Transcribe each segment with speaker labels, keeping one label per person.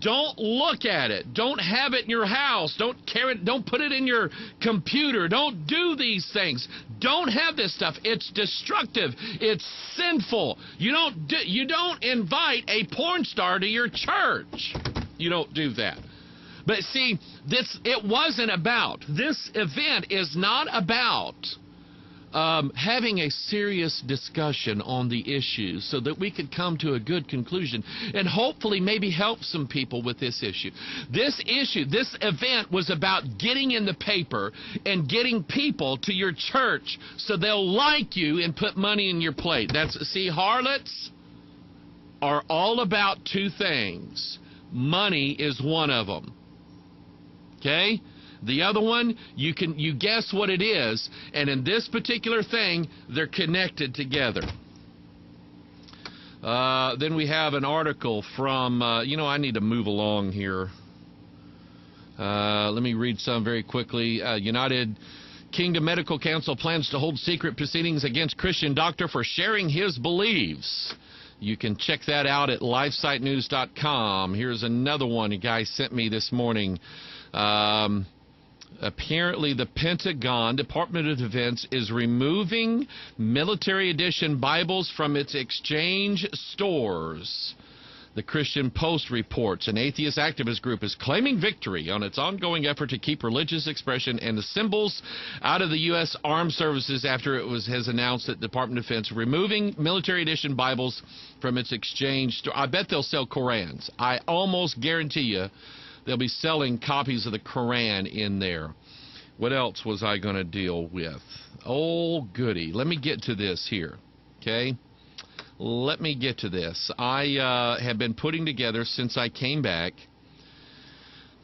Speaker 1: Don't look at it. Don't have it in your house. Don't carry it. Don't put it in your computer. Don't do these things. Don't have this stuff. It's destructive. It's sinful. You don't invite a porn star to your church. You don't do that. But see, this event is not about having a serious discussion on the issues so that we could come to a good conclusion and hopefully maybe help some people with this issue. This event was about getting in the paper and getting people to your church so they'll like you and put money in your plate. See, harlots are all about two things. Money is one of them. Okay? The other one, you guess what it is, and in this particular thing, they're connected together. Then we have an article from, I need to move along here. Let me read some very quickly. United Kingdom Medical Council plans to hold secret proceedings against Christian doctor for sharing his beliefs. You can check that out at livesitenews.com. Here's another one a guy sent me this morning. Apparently the Pentagon, Department of Defense, is removing military edition Bibles from its exchange stores. The Christian Post reports an atheist activist group is claiming victory on its ongoing effort to keep religious expression and the symbols out of the U.S. Armed Services after it has announced that the Department of Defense removing military edition Bibles from its exchange store. I bet they'll sell Korans. I almost guarantee you they'll be selling copies of the Koran in there. What else was I going to deal with? Oh, goody. Let me get to this here, okay? Let me get to this. I have been putting together since I came back.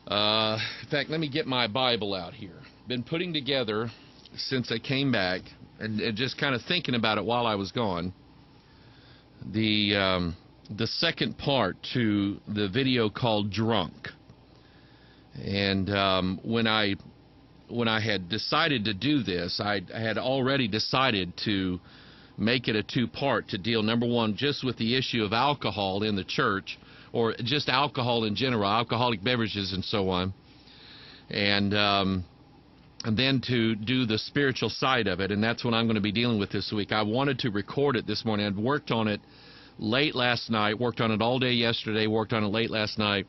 Speaker 1: In fact, let me get my Bible out here. Been putting together since I came back and just kind of thinking about it while I was gone. The second part to the video called Drunk. And when I had decided to do this, I had already decided to make it a two-part to deal, number one, just with the issue of alcohol in the church, or just alcohol in general, alcoholic beverages and so on, and then to do the spiritual side of it, and that's what I'm going to be dealing with this week. I wanted to record it this morning. I'd worked on it late last night, worked on it all day yesterday, worked on it late last night,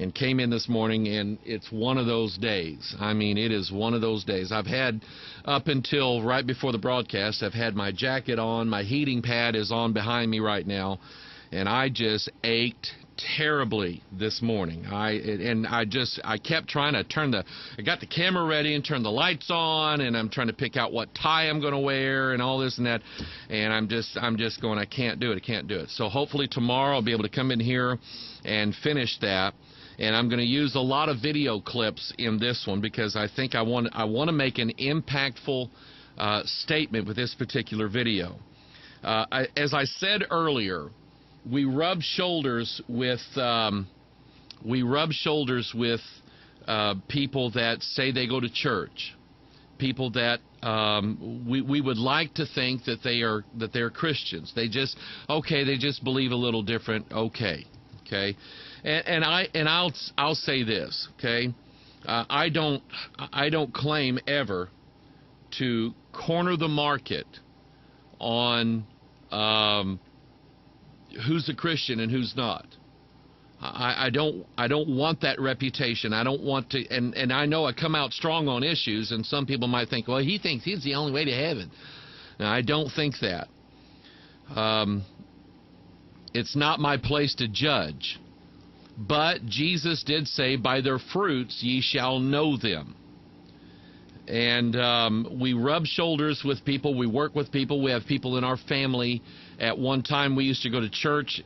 Speaker 1: and came in this morning, and it's one of those days. I mean, it is one of those days. I've had, up until right before the broadcast, I've had my jacket on, my heating pad is on behind me right now, and I just ached terribly this morning. I kept trying to I got the camera ready and turned the lights on, and I'm trying to pick out what tie I'm going to wear and all this and that, and I'm just going, I can't do it. So hopefully tomorrow I'll be able to come in here and finish that. And I'm going to use a lot of video clips in this one because I think I want to make an impactful statement with this particular video. As I said earlier, we rub shoulders with people that say they go to church, people that we would like to think that they're Christians. They just believe a little different. Okay. And I'll say this, okay? I don't claim ever to corner the market on who's a Christian and who's not. I don't want that reputation. I don't want to, and I know I come out strong on issues, and some people might think, well, he thinks he's the only way to heaven. Now, I don't think that. It's not my place to judge. But Jesus did say, by their fruits ye shall know them. And we rub shoulders with people. We work with people. We have people in our family. At one time we used to go to church,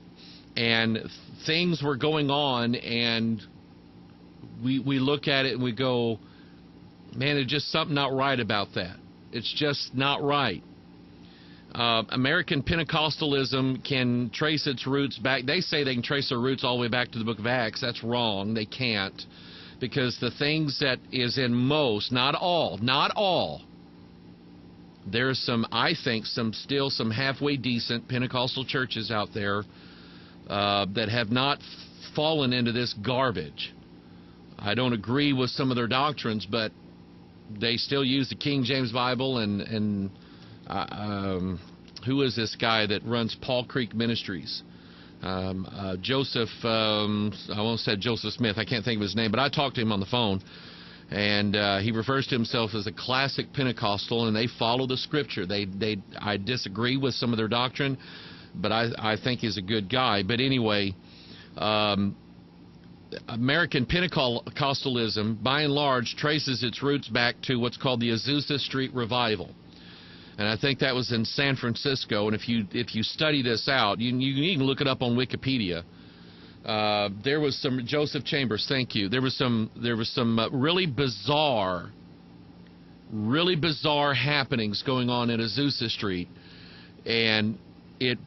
Speaker 1: and things were going on, and we look at it and we go, man, there's just something not right about that. It's just not right. American Pentecostalism can trace its roots back. They say they can trace their roots all the way back to the book of Acts. That's wrong. They can't. Because the things that is in most, not all, there's some, I think, some halfway decent Pentecostal churches out there that have not fallen into this garbage. I don't agree with some of their doctrines, but they still use the King James Bible. And who is this guy that runs Paul Creek Ministries? Joseph, I won't say Joseph Smith. I can't think of his name, but I talked to him on the phone. And he refers to himself as a classic Pentecostal, and they follow the Scripture. I disagree with some of their doctrine, but I think he's a good guy. But anyway, American Pentecostalism, by and large, traces its roots back to what's called the Azusa Street Revival. And I think that was in San Francisco. And if you study this out, you can even look it up on Wikipedia. There was some Joseph Chambers. Thank you. There was some really bizarre happenings going on at Azusa Street, and it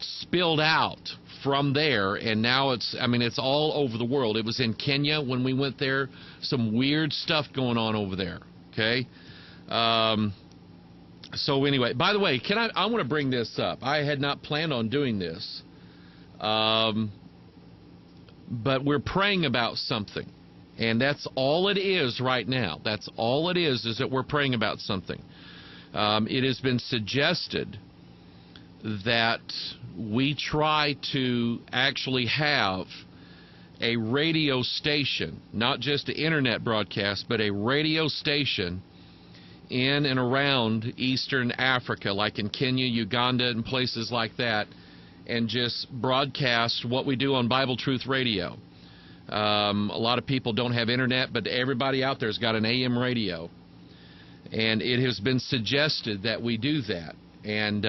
Speaker 1: spilled out from there, and now it's all over the world. It was in Kenya when we went there. Some weird stuff going on over there. Okay. So anyway, by the way, I want to bring this up. I had not planned on doing this. But we're praying about something, and that's all it is right now. That's all it is that we're praying about something. It has been suggested that we try to actually have a radio station, not just an internet broadcast, but a radio station in and around Eastern Africa, like in Kenya, Uganda, and places like that, and just broadcast what we do on Bible Truth Radio. A lot of people don't have internet, but everybody out there's got an AM radio. And it has been suggested that we do that. And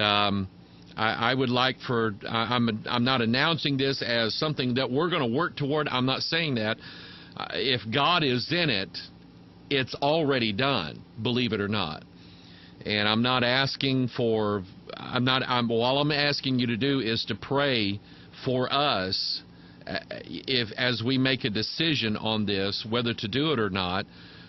Speaker 1: I would like for, I'm not announcing this as something that we're going to work toward. I'm not saying that. If God is in it, it's already done, believe it or not. And I'm not asking for, all I'm asking you to do is to pray for us as we make a decision on this, whether to do it or not.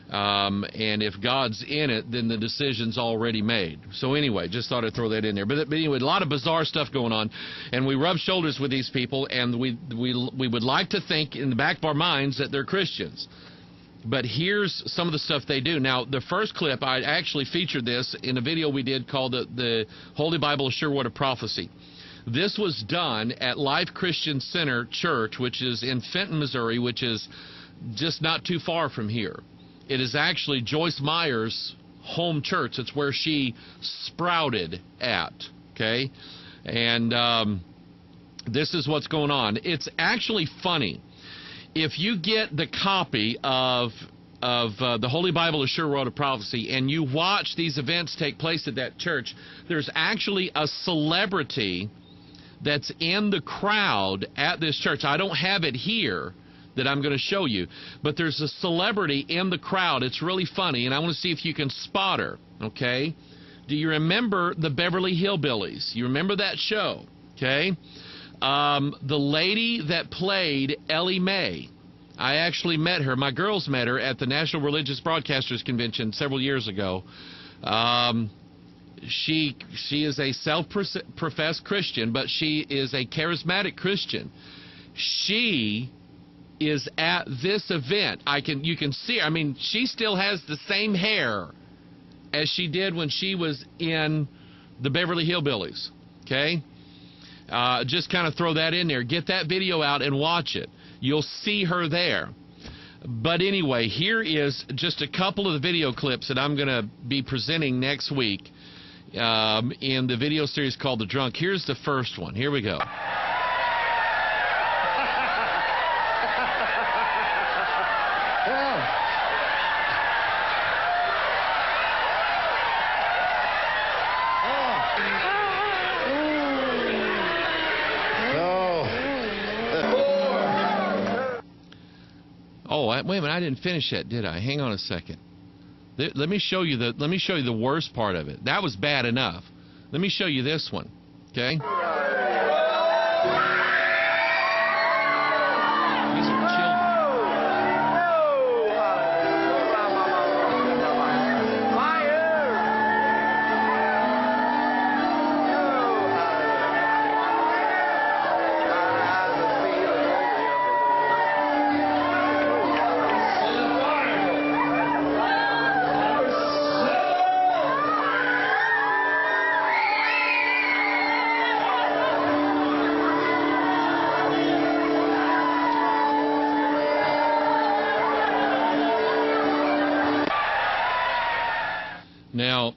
Speaker 1: And if God's in it, then the decision's already made. So anyway, just thought I'd throw that in there. But anyway, a lot of bizarre stuff going on, and we rub shoulders with these people, and we would like to think in the back of our minds that they're Christians. But here's some of the stuff they do. Now, the first clip, I actually featured this in a video we did called the Holy Bible, A Sure Word of Prophecy. This was done at Life Christian Center Church, which is in Fenton, Missouri, which is just not too far from here. It is actually Joyce Meyer's home church. It's where she sprouted at, okay? And this is what's going on. It's actually funny. If you get the copy of the Holy Bible, A Sure Word of Prophecy, and you watch these events take place at that church, there's actually a celebrity that's in the crowd at this church. I don't have it here that I'm going to show you, but there's a celebrity in the crowd. It's really funny, and I want to see if you can spot her, okay? Do you remember the Beverly Hillbillies? You remember that show, okay? The lady that played Ellie Mae, I actually met her. My girls met her at the National Religious Broadcasters Convention several years ago. She is a self-professed Christian, but she is a charismatic Christian. She is at this event. You can see her. I mean, she still has the same hair as she did when she was in the Beverly Hillbillies, okay? Just kind of throw that in there. Get that video out and watch it. You'll see her there. But anyway, here is just a couple of the video clips that I'm going to be presenting next week in the video series called The Drunk. Here's the first one. Here we go. Oh, wait a minute! I didn't finish that, did I? Hang on a second. Let me show you the worst part of it. That was bad enough. Let me show you this one. Okay. These are children. Now,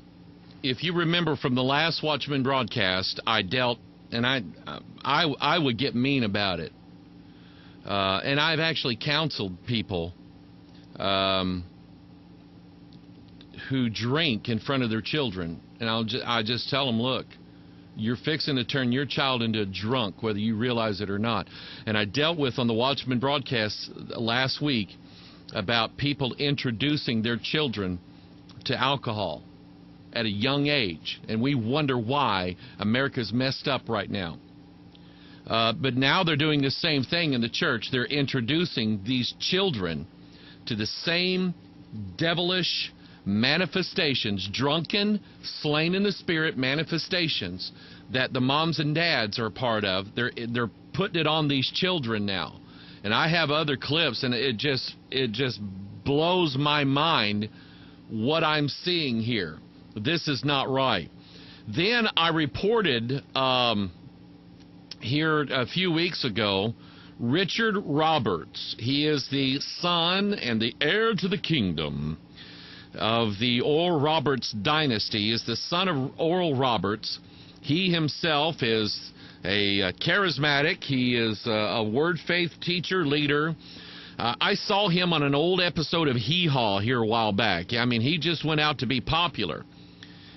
Speaker 1: if you remember from the last Watchman broadcast, I dealt, and I would get mean about it. And I've actually counseled people who drink in front of their children, and I just tell them, look, you're fixing to turn your child into a drunk, whether you realize it or not. And I dealt with on the Watchman broadcast last week about people introducing their children to alcohol at a young age, and we wonder why America's messed up right now. But now they're doing the same thing in the church. They're introducing these children to the same devilish manifestations, drunken, slain in the spirit manifestations that the moms and dads are a part of. They're putting it on these children now. And I have other clips, and it just blows my mind what I'm seeing here. This is not right. Then I reported here a few weeks ago, Richard Roberts. He is the son and the heir to the kingdom of the Oral Roberts dynasty. He is the son of Oral Roberts. He himself is a charismatic. He is a word faith teacher, leader. I saw him on an old episode of Hee Haw here a while back. I mean, he just went out to be popular.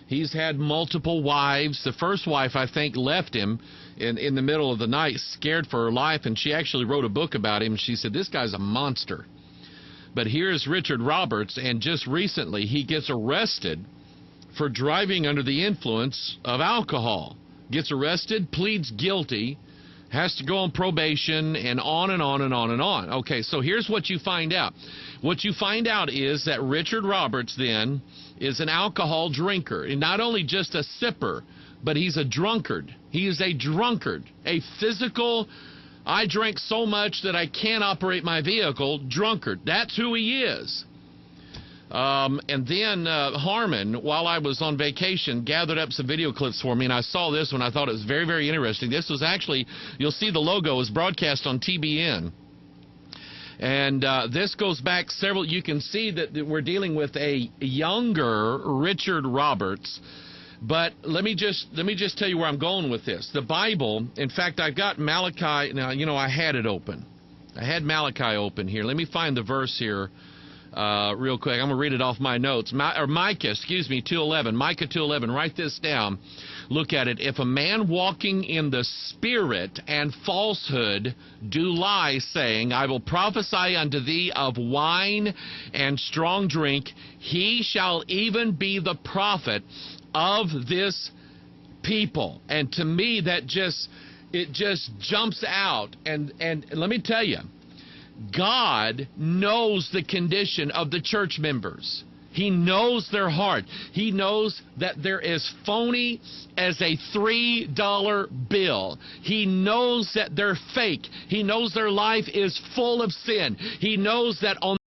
Speaker 1: He's had multiple wives. The first wife, I think, left him in the middle of the night, scared for her life, and she actually wrote a book about him. She said, this guy's a monster. But here's Richard Roberts, and just recently he gets arrested for driving under the influence of alcohol. Gets arrested, pleads guilty, has to go on probation, and on and on and on and on. Okay, so here's what you find out. What you find out is that Richard Roberts then is an alcohol drinker, and not only just a sipper, but he's a drunkard. He is a drunkard, a physical, I drank so much that I can't operate my vehicle, drunkard. That's who he is. And then Harmon, while I was on vacation, gathered up some video clips for me, and I saw this one. I thought it was very, very interesting. This was actually, you'll see the logo is broadcast on TBN. And this goes back several, you can see that we're dealing with a younger Richard Roberts. But let me just tell you where I'm going with this. The Bible, in fact, I've got Malachi. Now, you know, I had it open. I had Malachi open here. Let me find the verse here real quick. I'm going to read it off my notes. Micah 2:11. Micah 2:11. Write this down. Look at it. If a man walking in the spirit and falsehood do lie, saying, I will prophesy unto thee of wine and strong drink, he shall even be the prophet of this people. And to me, that just jumps out. And let me tell you, God knows the condition of the church members. He knows their heart. He knows that they're as phony as a $3 bill. He knows that they're fake. He knows their life is full of sin. He knows that on